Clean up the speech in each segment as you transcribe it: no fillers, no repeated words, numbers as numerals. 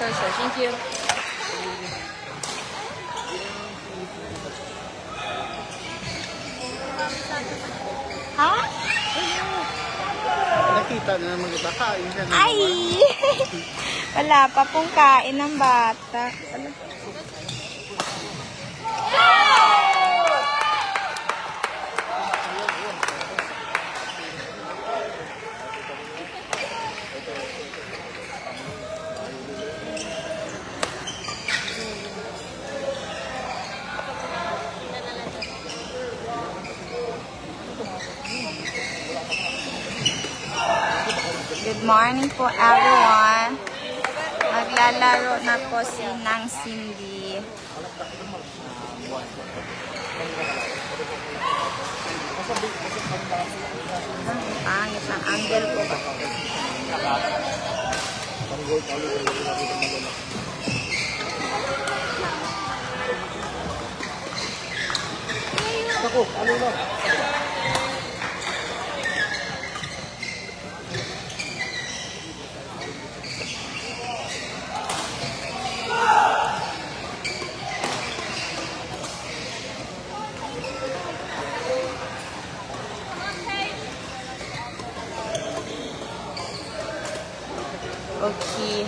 sure, sure. Thank you. Ha? Nakita na naman kita. Kain ka na Ay! Wala pa pong kain ng bata. Good morning po everyone. Maglalaro na po si Nang Cindy. Ang pangit ng angle ko ba? Ako, ano na? Okay.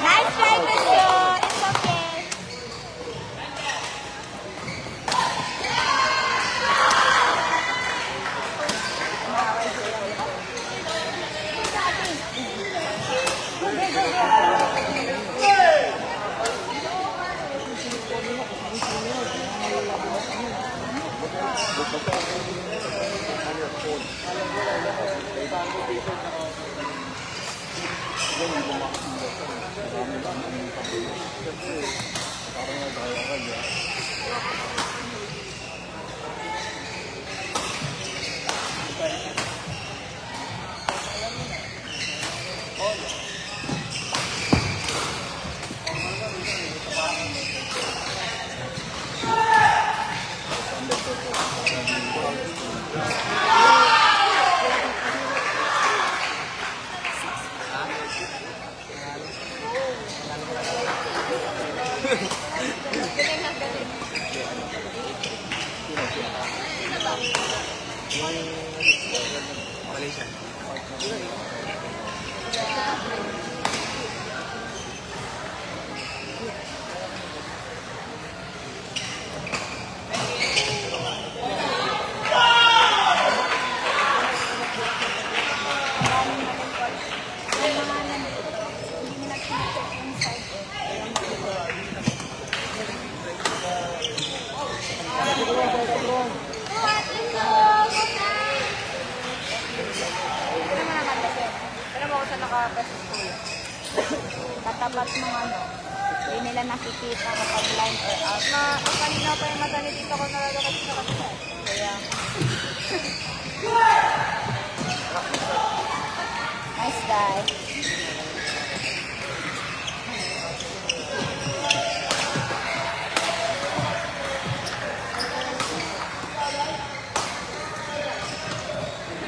Nice try, Monsieur. It's okay. Malaysia. Katapat ng ano, hindi nila nakikita kapag blind or out. Kanina pa yung mata ni dito ko nalalakas sa kanila. Kaya, nice guy.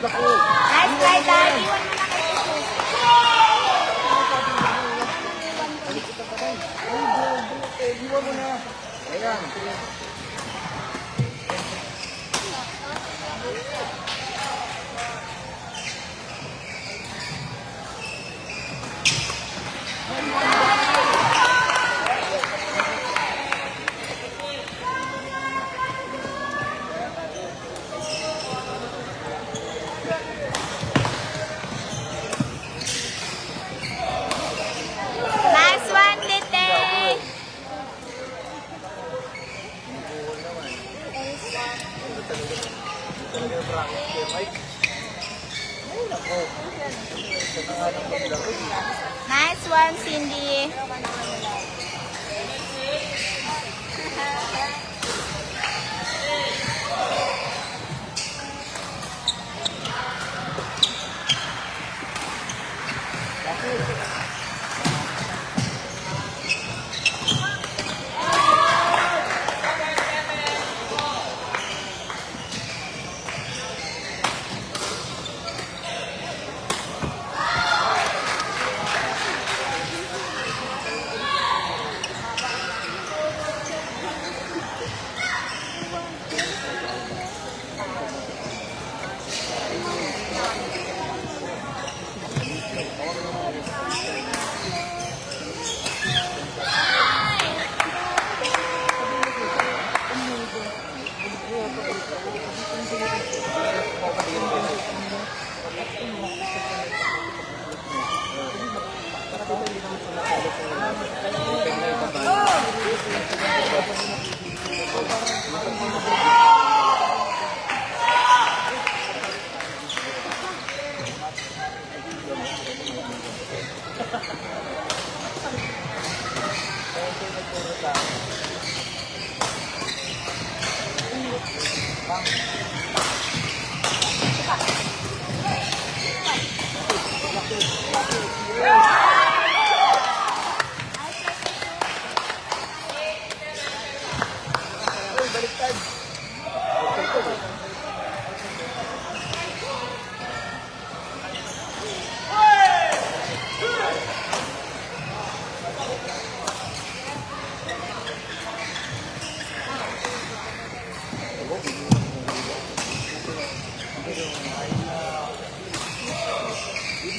Nice guy, Daddy. Iwan mo na kayo. Iwan mo na. Ayan. Nice one, Tete. Nice one, Cindy.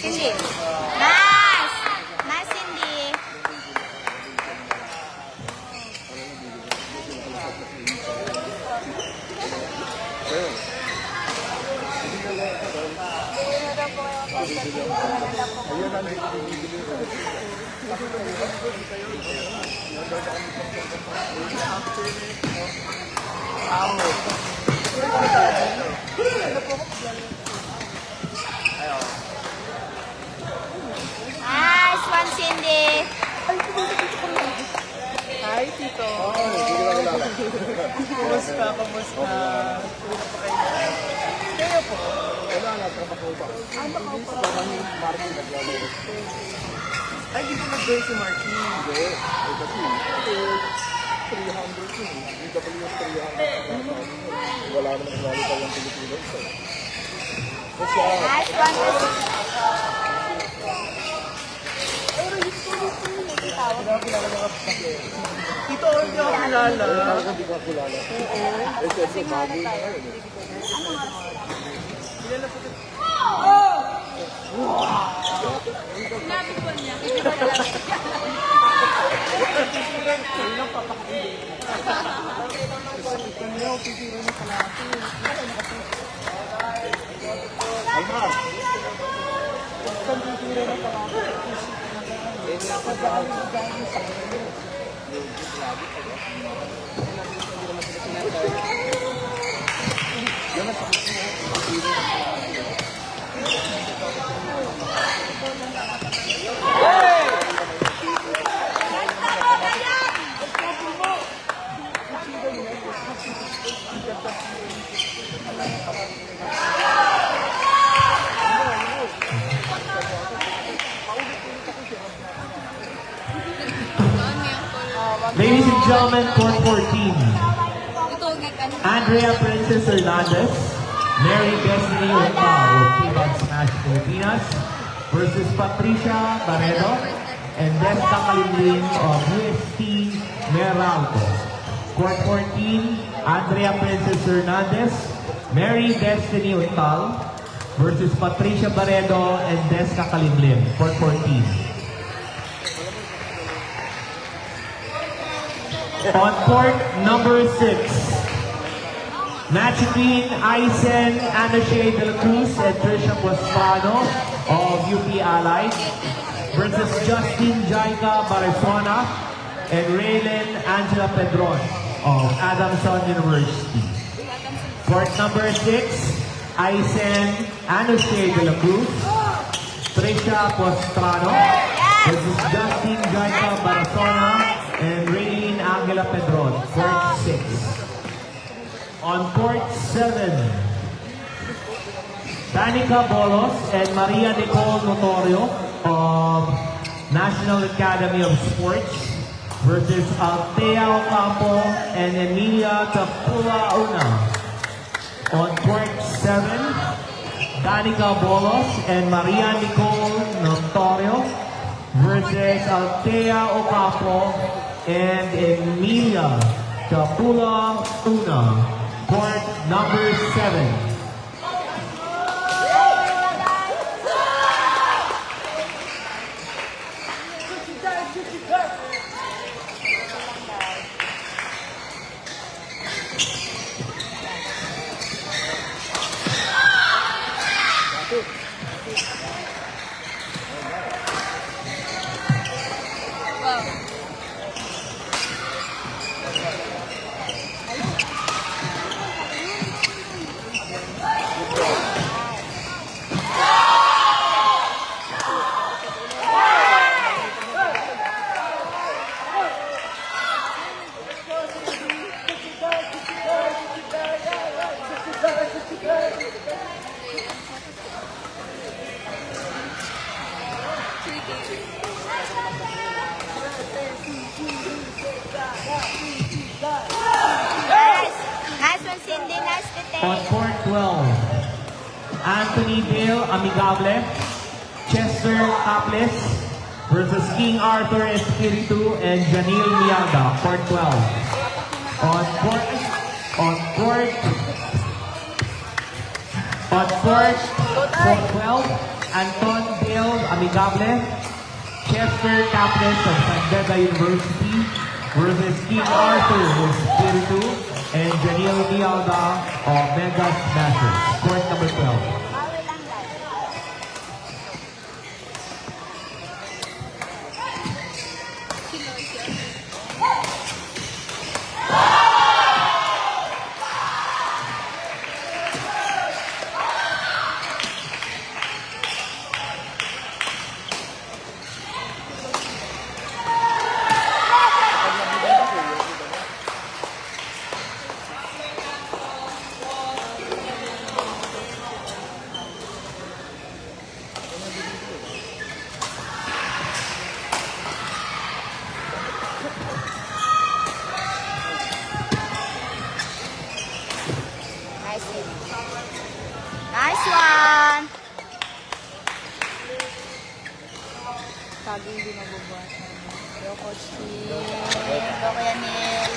Cindy. Nice! Nice, Cindy. Nice one, Cindy. Hi, Tito. Kumusta? Kumusta? Kayo po? Wala na, trabaho ba? Martin naglalaro. Ay, di po nag-girl si Marky. Hindi. Ay, kasi 300 yun. DW 300. Wala naman naglalaro yung Pilipino. Kasi Nice one, Tito, hindi ako kilala. hindi ka kulala. Eh, siyempre, bago na ngayon. Kilala po ito. Ay, ma. Ladies and gentlemen, court 14. Andrea Princess Hernandez, Mary Destiny Ocao of P-Bag Smash Filipinas versus Patricia Barredo and Desca Kalimlin of UST Meralco. Court 14, Andrea Princess Hernandez, Mary Destiny Ocao versus Patricia Barredo and Desca Kalimlin. Court 14. On court number 6, match between Aisen Anashe de la Cruz and Trisha Bosfano of UP Allied versus Justin Jaika Barisuana and Raylen Angela Pedron of Adamson University. Court number 6, Aisen Anashe de la Cruz Patricia Postrano versus Justin Gaita Barasona and Raylene Angela Pedron. Court 6. On court 7, Danica Bolos and Maria Nicole Notorio of National Academy of Sports versus Althea Ocampo and Emilia Tapula-Una. On court 7, Danica Bolos and Maria Nicole Notorio versus Althea Ocampo and Emilia Tapula-Una. Court number 7. Nice one, Cindy. Nice to take. On court 12, Anthony Dale Amigable, Chester Caples versus King Arthur Espiritu and Janil Miaga. Court 12. On court 12, Anton Dale Amigable, Chester Caples of San Beda University versus King Arthur Espiritu and Janil Miaga of Mega Smashers. Court number 12. Bawal lang guys. Nice one. Nice one. Sabi hindi mabubuhat. Yo, Coach Tim. Go, Kuya Neil.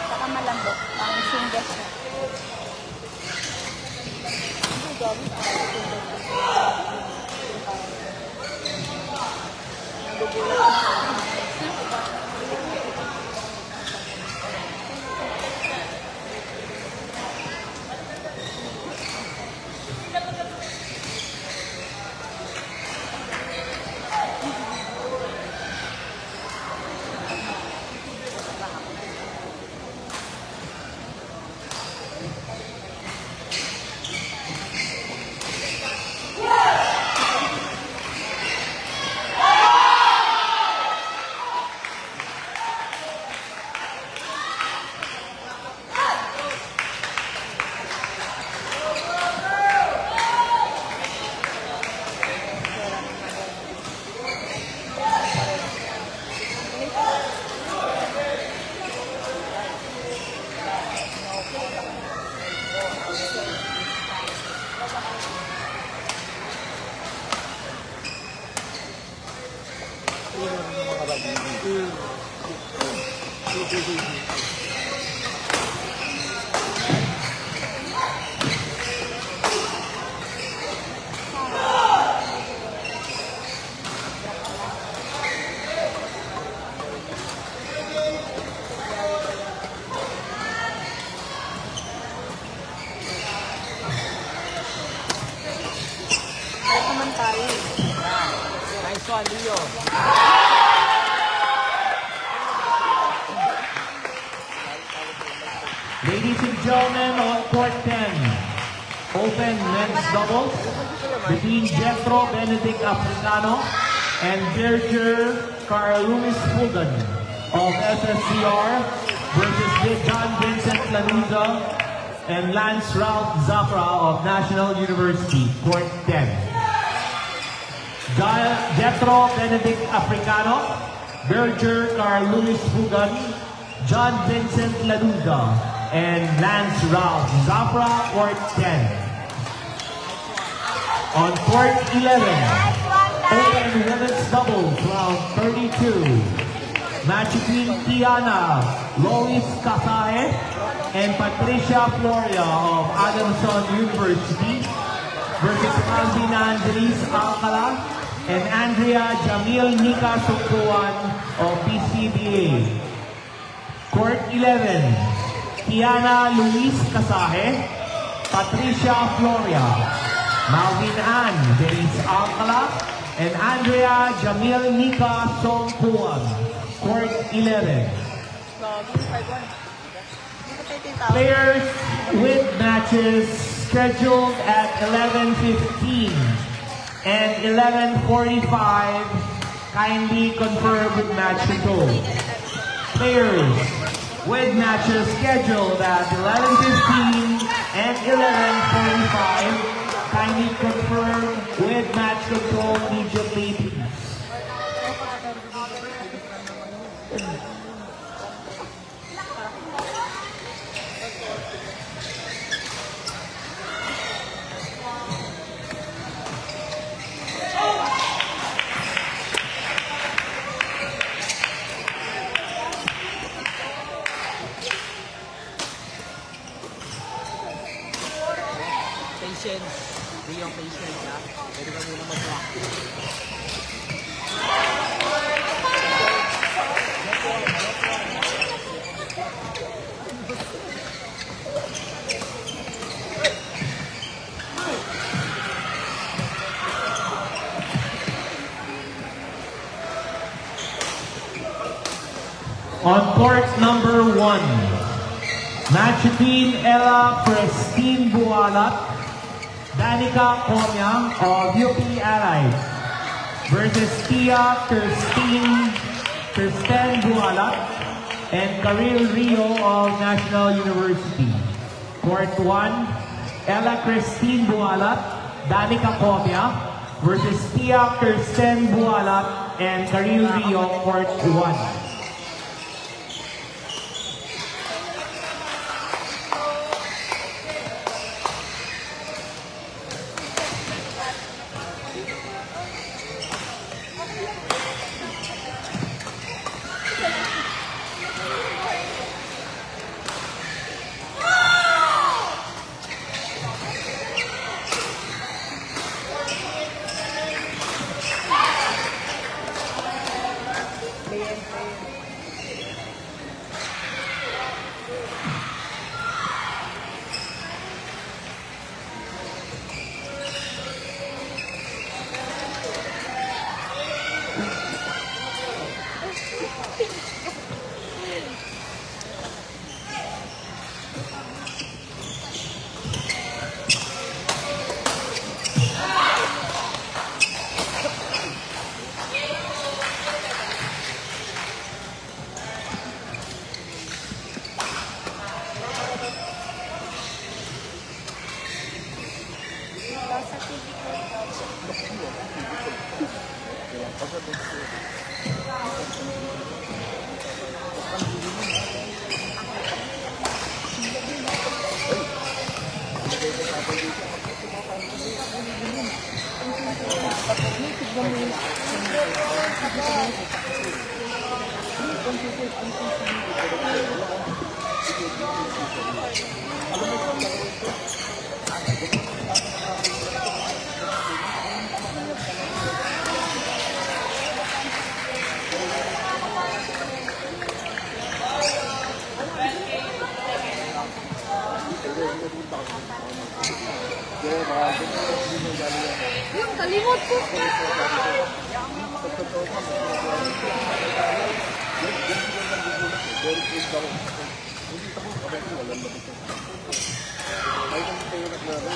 Saka malambot. Pang singles siya. Hindi, gawin. Nice one, Leo. Ladies and gentlemen, on court 10, open men's doubles between Jethro Benedict Africano and Berger Carl Luis Fulgan of SSCR versus John Vincent Lanuza and Lance Ralph Zafra of National University, court 10. Jethro Benedict Africano, Berger Carl Luis Fulgan, John Vincent Lanuza, and Lance Ralph Zafra, court 10. On court 11, open women's doubles, round 32. Match between Tiana Lois Casae and Patricia Floria of Adamson University versus Albina Andres Alcala and Andrea Jamil Nika Sungkuan of PCBA. Court 11, Tiana Luis Casae, Patricia Floria, Malvin Ann Denise Alcala, and Andrea Jamil Nika Songkuan. Court 11. Players with matches scheduled at 11:15 and 11:45 kindly confirm with match control. Players with matches scheduled at 11:15 and 11:45 kindly confirm with match control immediately, please. Patience. Hindi yung patience, ha? Pwede ka muna mag-practice. On court number 1, match between Ella Christine Bualat, Danica Comyang of UP Allied versus Tia Kirsten Bualat and Karil Rio of National University. Court 1, Ella Christine Bualat, Danica Comyang versus Tia Kirsten Bualat and Karil Rio, Court 1. Yung kalimot ko. Very good. Kahit ang kayo naglaro.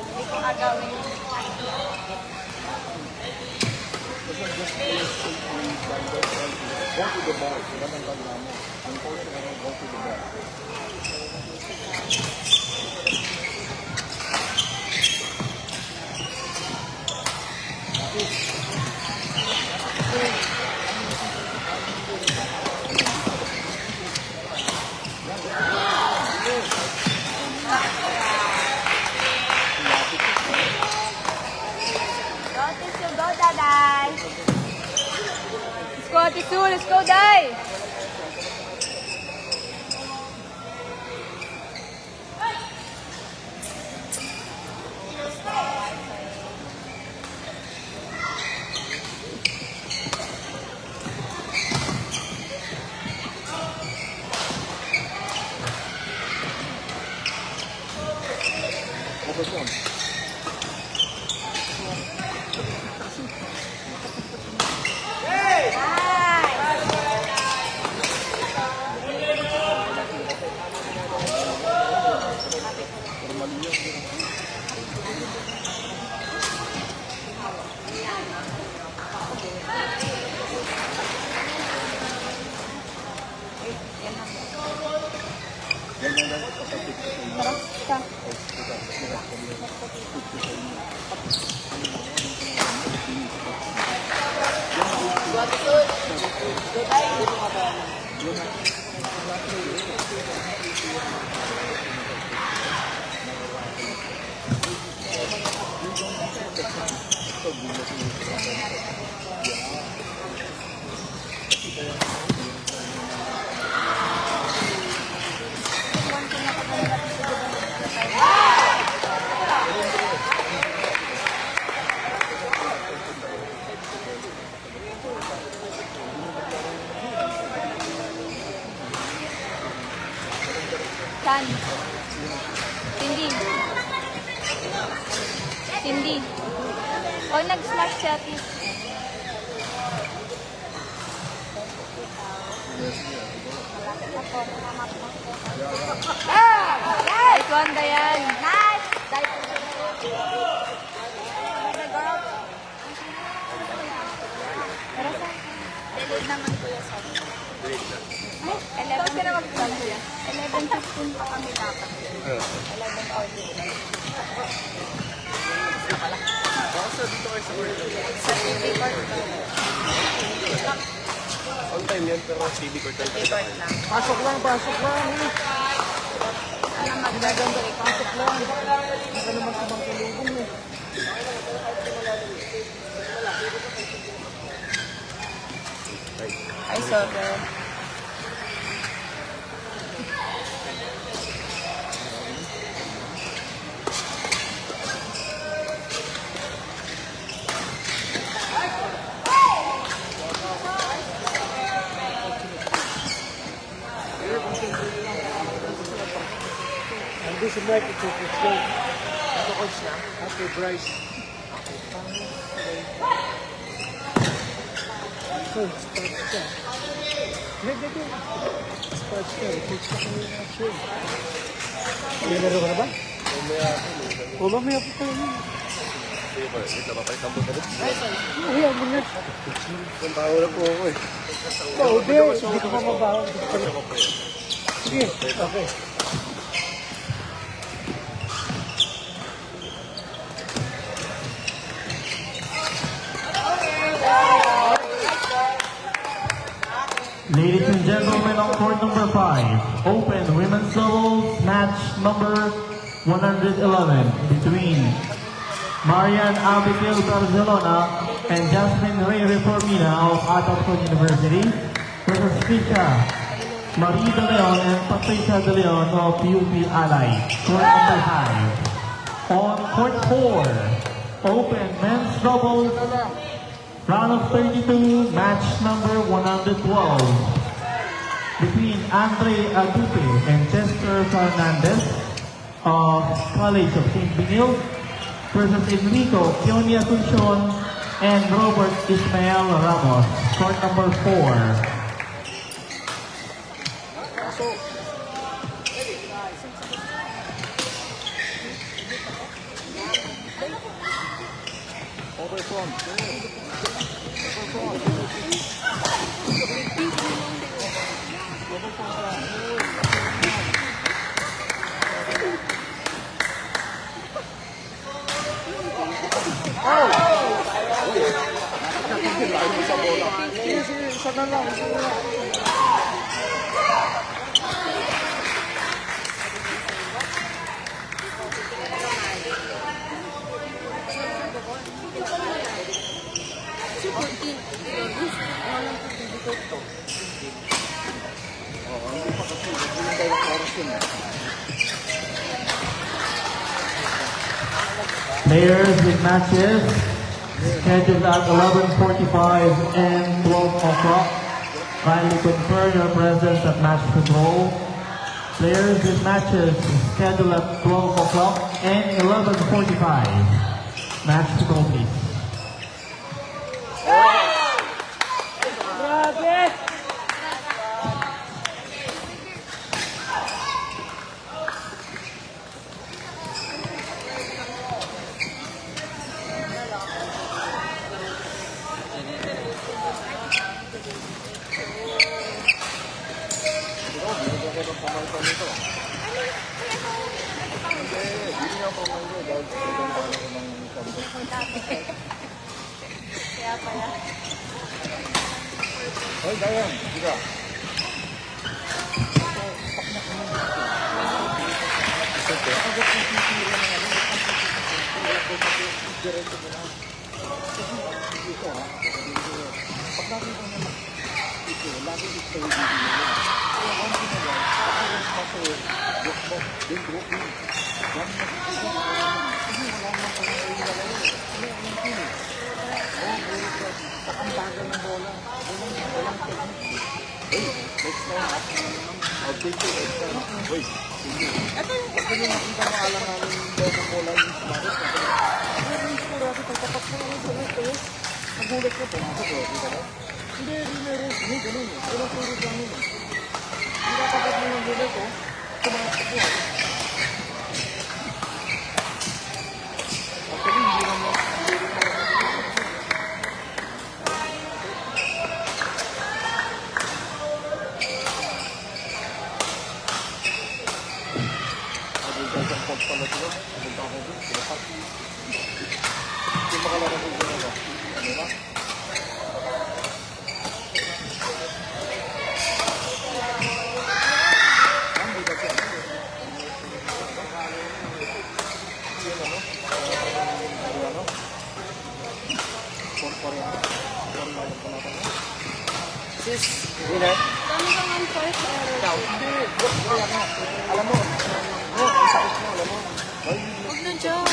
Hindi ko agawin. Go to the bar. Sila ng kagamo. Ang coach na go to the bar. Go, Tisu, go, Daday. Let's go, Tisu. Let's go, Day. Focus on. Tara, siya. San? Cindy. Cindy. O, nag-smash siya, please. Nice one, Dayan. Nice! Delayed naman ko yung song. Ay, 11:15 pa kami dapat. 11:40. Sa TV court to. On time yan, pero TV court tayo. TV court lang. Pasok lang, pasok lang. Sana magaganda ikaw. Pasok lang. Baka naman sa bang kalubong eh. Ay, sorry. Hindi si Mike, ito po siya. Ito coach na. After Bryce. Oh, start siya. Hindi. Start siya. Coach ka kami na siya. May laro ka na ba? O, mamaya po tayo. Ito ba pa isang buta rin? Ay, mo na. Kung baho na po ako eh. Oo, hindi ko pa mabaho. Sige, okay. Ladies and gentlemen, on court number 5, open women's doubles match number 111 between Marian Abigail Barcelona and Jasmine Ray Reformina of Adolfo University versus Trisha Marie De Leon and Patricia De Leon of UP Ally. Court number 5. On court 4, open men's doubles round of 32, match number 112 between Andre Agupe and Chester Fernandez of College of St. Benil versus Enrico Kioni Asuncion and Robert Ismael Ramos. Court number 4. Players with matches scheduled at 11:45 and 12 o'clock. Kindly confirm your presence at match control. Players with matches scheduled at 12 o'clock and 11:45. Match control, please. Kaya pala. Hoy, Dayan, diga. Kami naman first error. Huwag na dyan.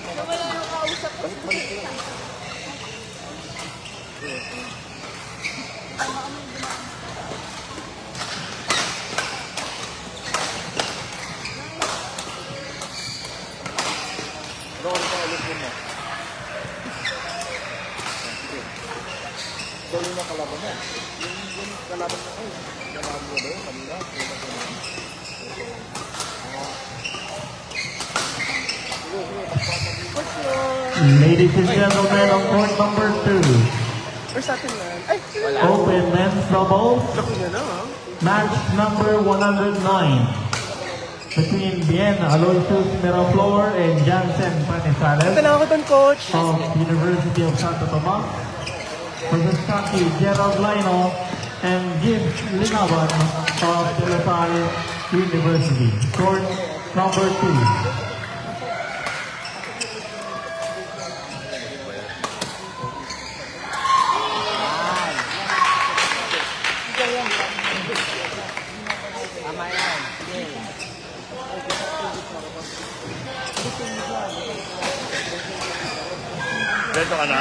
Wala yung kausap ko. Ladies and gentlemen, on court number 2. Open men's doubles. Match number 109. Between Bien Aloysius Miraflor and Jansen Panisales of University of Santo Tomas. Versus Kaki Gerald Lino and James Linaban of Telephal University. Court number 2. Dito ka na?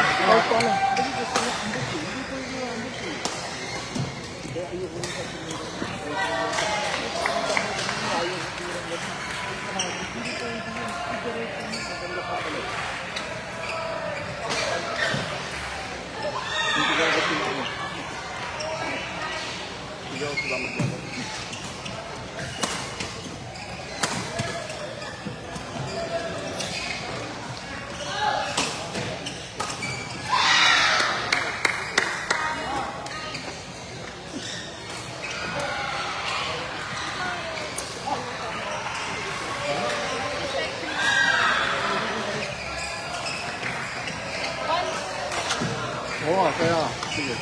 Oo, kaya. Sige.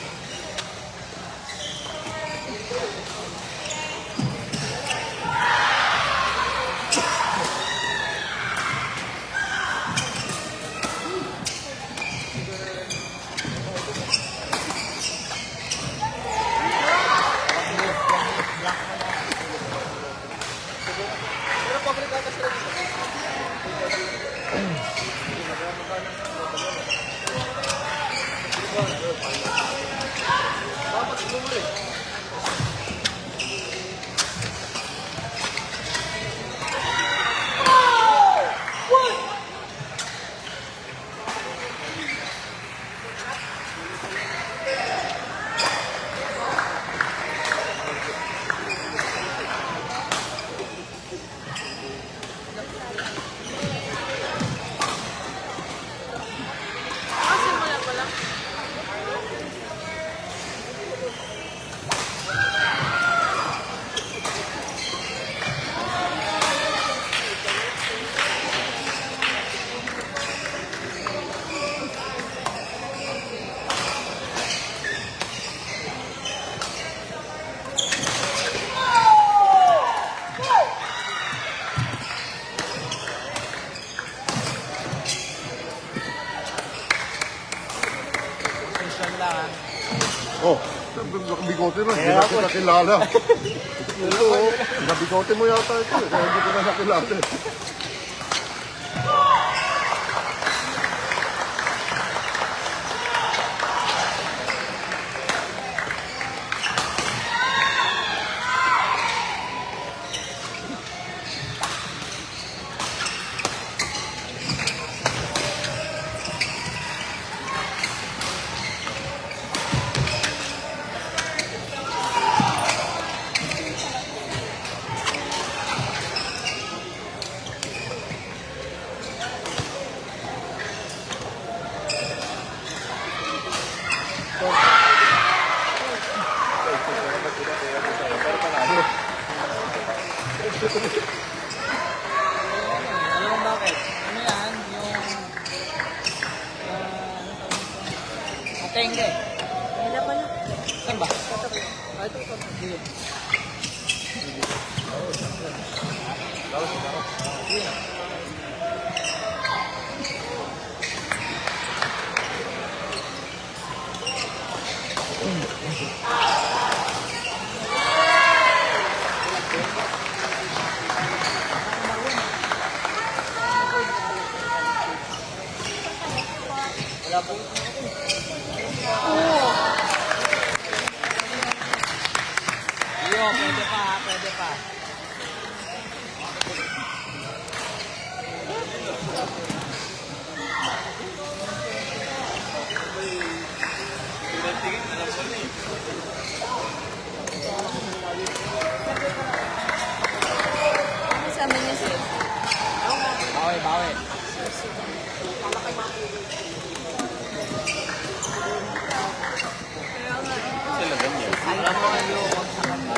Oh, bigote mo, hindi natin nakilala. Ito, nabigote mo yata ito, kaya hindi ko na nakilala. Alam mo bakit? Ano yan? Yung atengge. Wala pala. Saan ba? Ito. Sige. Wala pa. Yo, pwede pa ha, pwede pa. Ano sabi niya sir? Bawi. Alam mo kayo, huwag sa kanila.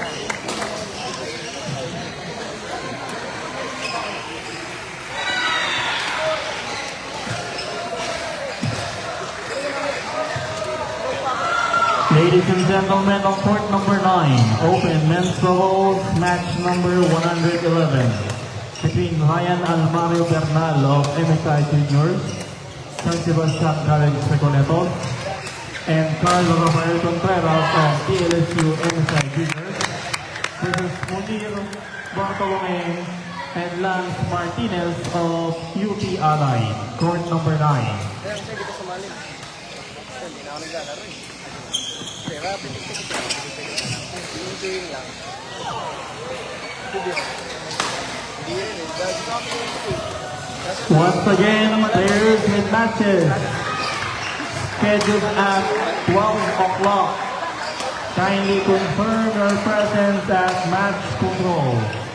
Ladies and gentlemen, on court number 9, open men's doubles match number 111 between Ryan Almario Bernal of MSI Juniors, San Sebastian College Recoletos, and Carl Rafael Contreras of TLSU MSI Juniors versus Munir Bartolome and Lance Martinez of UP Alay, court number 9. Kaya kasi hindi ko sumali. Hindi na ako naglalaro eh. Pero pitik-pitik lang. Yung game lang. Studio. Once again, players with matches scheduled at 12 o'clock. Kindly confirm your presence at match control.